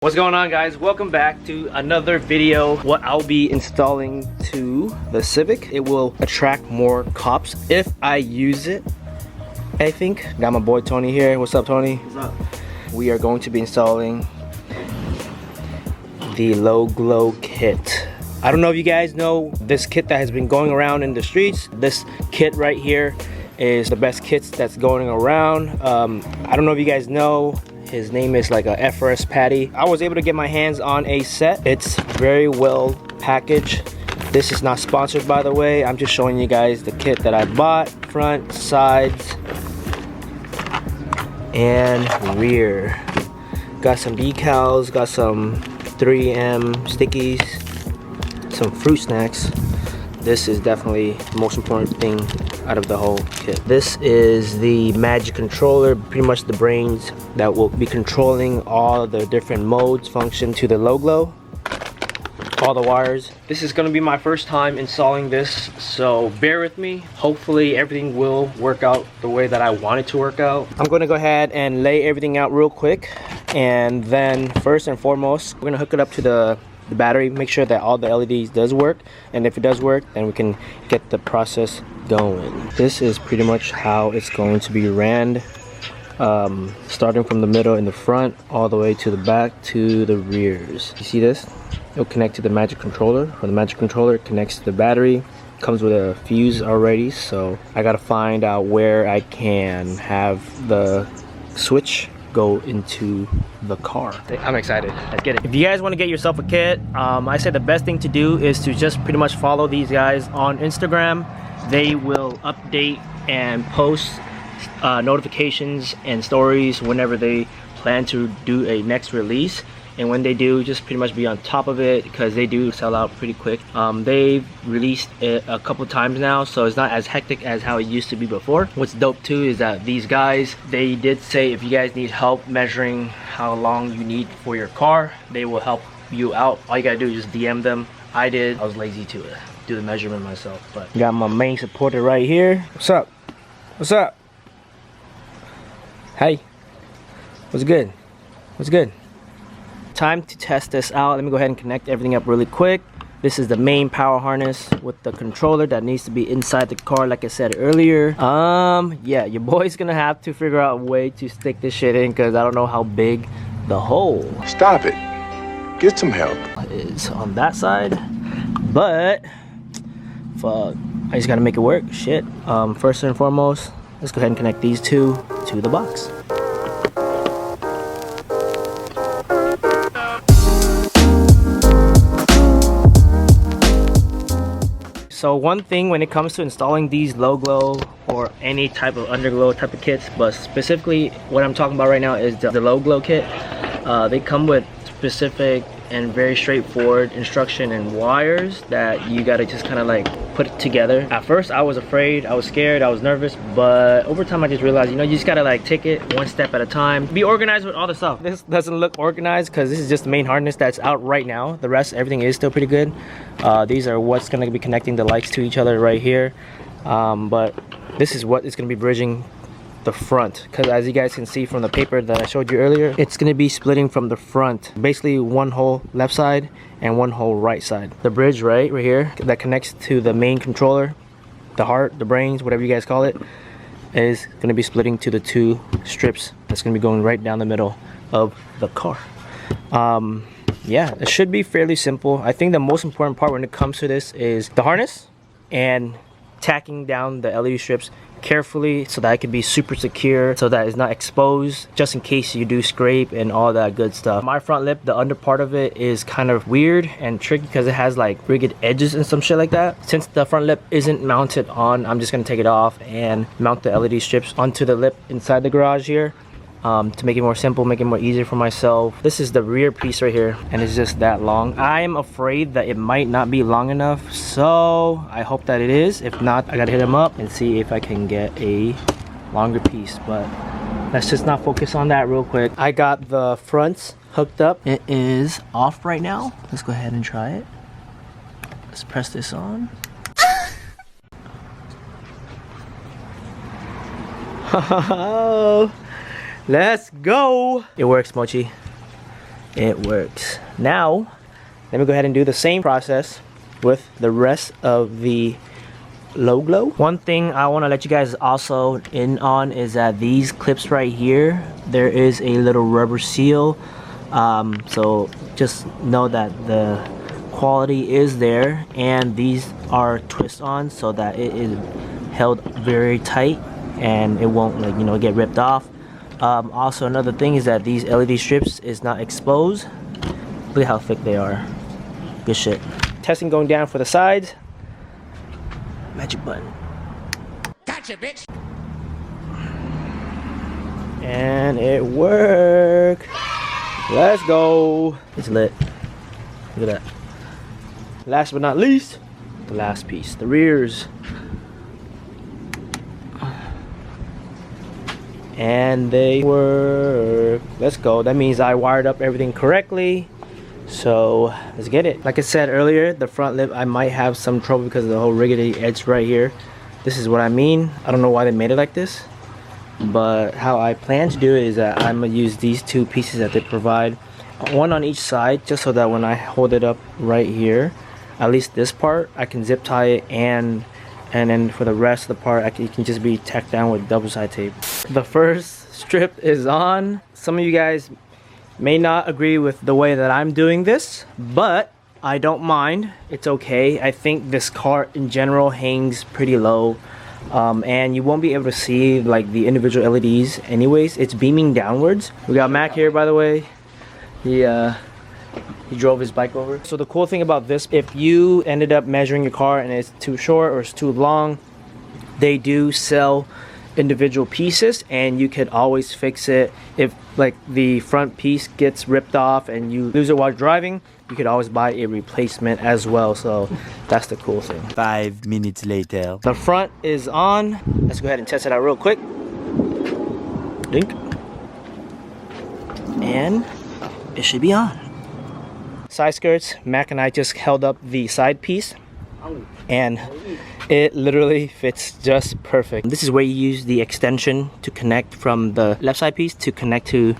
What's going on, guys? Welcome back to another video. What I'll be installing to the Civic. It will attract more cops if I use it, I think. Got my boy Tony here. What's up, Tony? What's up? We are going to be installing the low glow kit. I don't know if you guys know this kit that has been going around in the streets. This kit right here is the best kits that's going around. I don't know if you guys know, his name is like a FRS Patty. I was able to get my hands on a set. It's very well packaged. This is not sponsored, by the way. I'm just showing you guys the kit that I bought. Front, sides, and rear. Got some decals, got some 3M stickies, some fruit snacks. This is definitely the most important thing out of the whole kit. This is the magic controller, pretty much the brains that will be controlling all the different modes, function to the low glow, all the wires. This is gonna be my first time installing this, so bear with me. Hopefully everything will work out the way that I want it to work out. I'm gonna go ahead and lay everything out real quick, and then first and foremost, we're gonna hook it up to the battery, make sure that all the LEDs does work, and if it does work, then we can get the process going. This is pretty much how it's going to be ran, starting from the middle in the front all the way to the back to the rears. You see this? It'll connect to the magic controller. From the magic controller, it connects to the battery. Comes with a fuse already, so I gotta find out where I can have the switch go into the car. I'm excited. Let's get it. If you guys want to get yourself a kit, I say the best thing to do is to just pretty much follow these guys on Instagram. They will update and post notifications and stories whenever they plan to do a next release. And when they do, just pretty much be on top of it, because they do sell out pretty quick. They've released it a couple times now, so it's not as hectic as how it used to be before. What's dope too is that these guys, they did say if you guys need help measuring how long you need for your car, they will help you out. All you gotta do is just DM them. I was lazy to do the measurement myself, but got my main supporter right here. What's up? What's up? Hey, what's good? What's good? Time to test this out. Let me go ahead and connect everything up really quick. This is the main power harness with the controller that needs to be inside the car, like I said earlier. Yeah, your boy's gonna have to figure out a way to stick this shit in, because I don't know how big the hole Stop it. Get some help. is on that side, but fuck, I just gotta make it work. Shit. First and foremost, let's go ahead and connect these two to the box. So one thing when it comes to installing these low glow or any type of underglow type of kits, but specifically what I'm talking about right now is the low glow kit. They come with specific and very straightforward instruction and wires that you gotta just kind of like put it together. At first I was afraid, I was scared, I was nervous, but over time I just realized, you know, you just gotta like take it one step at a time. Be organized with all the stuff. This doesn't look organized because this is just the main harness that's out right now. The rest, everything is still pretty good. These are what's gonna be connecting the lights to each other right here. But this is what is gonna be bridging the front, because as you guys can see from the paper that I showed you earlier, it's going to be splitting from the front, basically one hole left side and one hole right side. The bridge right here that connects to the main controller, the heart, the brains, whatever you guys call it, is going to be splitting to the two strips that's going to be going right down the middle of the car. Yeah, it should be fairly simple. I think the most important part when it comes to this is the harness and tacking down the LED strips carefully so that it can be super secure, so that it's not exposed, just in case you do scrape and all that good stuff. My front lip, the under part of it is kind of weird and tricky because it has like rigged edges and some shit like that. Since the front lip isn't mounted on, I'm just gonna take it off and mount the LED strips onto the lip inside the garage here. To make it more simple, make it more easier for myself. This is the rear piece right here, and it's just that long. I am afraid that it might not be long enough, so I hope that it is. If not, I gotta hit him up and see if I can get a longer piece, but let's just not focus on that real quick. I got the fronts hooked up. It is off right now. Let's go ahead and try it. Let's press this on. Let's go. It works, Mochi. it works. Now let me go ahead and do the same process with the rest of the low glow. One thing I want to let you guys also in on is that these clips right here, there is a little rubber seal, so just know that the quality is there, and these are twist on so that it is held very tight and it won't, like, you know, get ripped off. Also another thing is that these LED strips is not exposed. Look at how thick they are. Good shit. Testing going down for the sides. Magic button. Gotcha, bitch. And it worked. Let's go. It's lit. Look at that. Last but not least, the last piece, the rears. And they work. Let's go. That means I wired up everything correctly. So let's get it. Like I said earlier, the front lip I might have some trouble because of the whole rickety edge right here. This is what I mean. I don't know why they made it like this, but how I plan to do it is that I'm gonna use these two pieces that they provide, one on each side, just so that when I hold it up right here, at least this part, I can zip tie it, and then for the rest of the part, it can just be tacked down with double side tape. The first strip is on. Some of you guys may not agree with the way that I'm doing this, but I don't mind. It's okay. I think this car in general hangs pretty low, and you won't be able to see like the individual LEDs anyways. It's beaming downwards. We got Mac here, by the way. He drove his bike over. So the cool thing about this, if you ended up measuring your car and it's too short or it's too long, they do sell individual pieces, and you could always fix it. If like the front piece gets ripped off and you lose it while driving, you could always buy a replacement as well. So that's the cool thing. 5 minutes later. The front is on. Let's go ahead and test it out real quick. Dink. And it should be on. Side skirts, Mac and I just held up the side piece, and it literally fits just perfect. This is where you use the extension to connect from the left side piece to connect to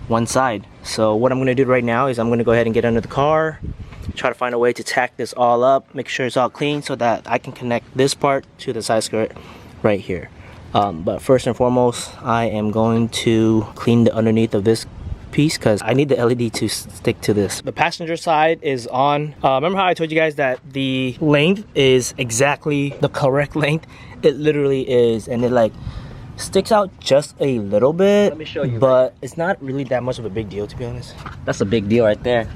one side. So what I'm gonna do right now is I'm gonna go ahead and get under the car, try to find a way to tack this all up, make sure it's all clean so that I can connect this part to the side skirt right here. But first and foremost, I am going to clean the underneath of this piece because I need the LED to stick to this. The passenger side is on. Remember how I told you guys that the length is exactly the correct length? It literally is, and it like sticks out just a little bit. Let me show you. But it's not really that much of a big deal, to be honest. That's a big deal right there.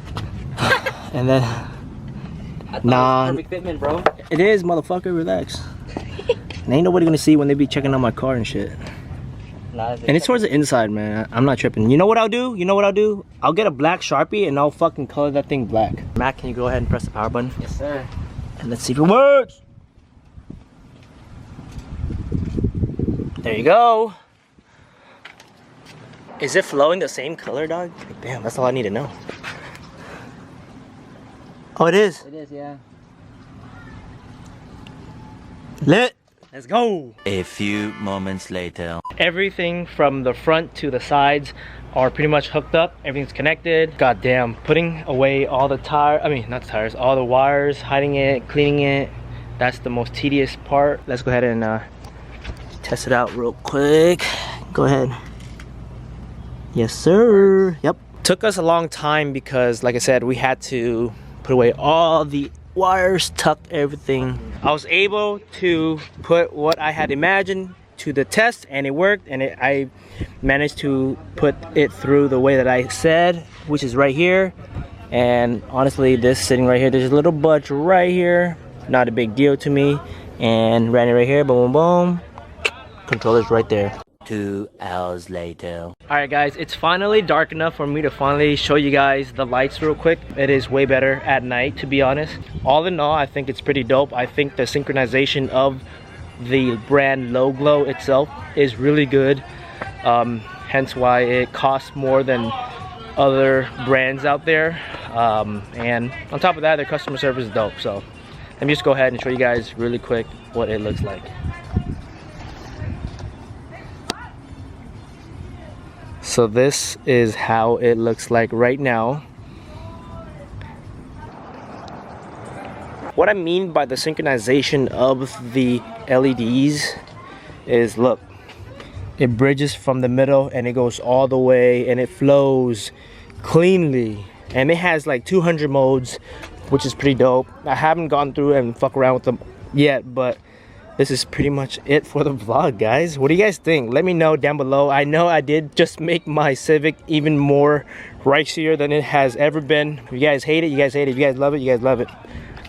And then nah, perfect fitment, bro. it is, motherfucker. Relax. And ain't nobody gonna see when they be checking out my car and shit. And it's towards the inside, man. I'm not tripping. You know what I'll do? You know what I'll do? I'll get a black Sharpie and I'll fucking color that thing black. Mac, can you go ahead and press the power button? Yes, sir. And let's see if it works. There you go. Is it flowing the same color, dog? Damn, that's all I need to know. Oh, it is? It is, yeah. Lit. Let's go. A few moments later. Everything from the front to the sides are pretty much hooked up. Everything's connected. Goddamn, putting away all the not tires, all the wires, hiding it, cleaning it. That's the most tedious part. Let's go ahead and test it out real quick. Go ahead. Yes, sir. Yep. Took us a long time because, like I said, we had to put away all the wires, tuck everything. I was able to put what I had imagined to the test, and it worked, and I managed to put it through the way that I said, which is right here. And honestly, this sitting right here, there's a little budge right here, not a big deal to me, and ran it right here, boom, boom, boom. Controller's right there. 2 hours later. Alright guys, it's finally dark enough for me to finally show you guys the lights real quick. It is way better at night, to be honest. All in all, I think it's pretty dope. I think the synchronization of the brand logo itself is really good. Hence why it costs more than other brands out there. And on top of that, their customer service is dope. So let me just go ahead and show you guys really quick what it looks like. So this is how it looks like right now. What I mean by the synchronization of the LEDs is, look, it bridges from the middle and it goes all the way and it flows cleanly. And it has like 200 modes, which is pretty dope. I haven't gone through and fuck around with them yet, but this is pretty much it for the vlog, guys. What do you guys think? Let me know down below. I know I did just make my Civic even more racier than it has ever been. If you guys hate it, you guys hate it. If you guys love it, you guys love it.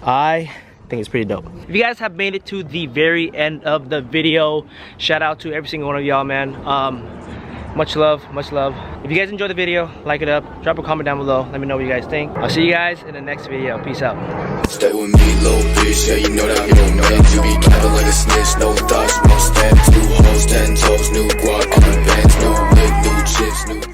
I think it's pretty dope. If you guys have made it to the very end of the video, shout out to every single one of y'all, man. Much love, much love. If you guys enjoyed the video, like it up, drop a comment down below, let me know what you guys think. I'll see you guys in the next video. Peace out. Stay with me, little bitch, yeah, you know that, you be cattle like a snitch, no thoughts, no stamps, new hoes, 10 toes, new guac, new bands, new wig, new chips, new kids.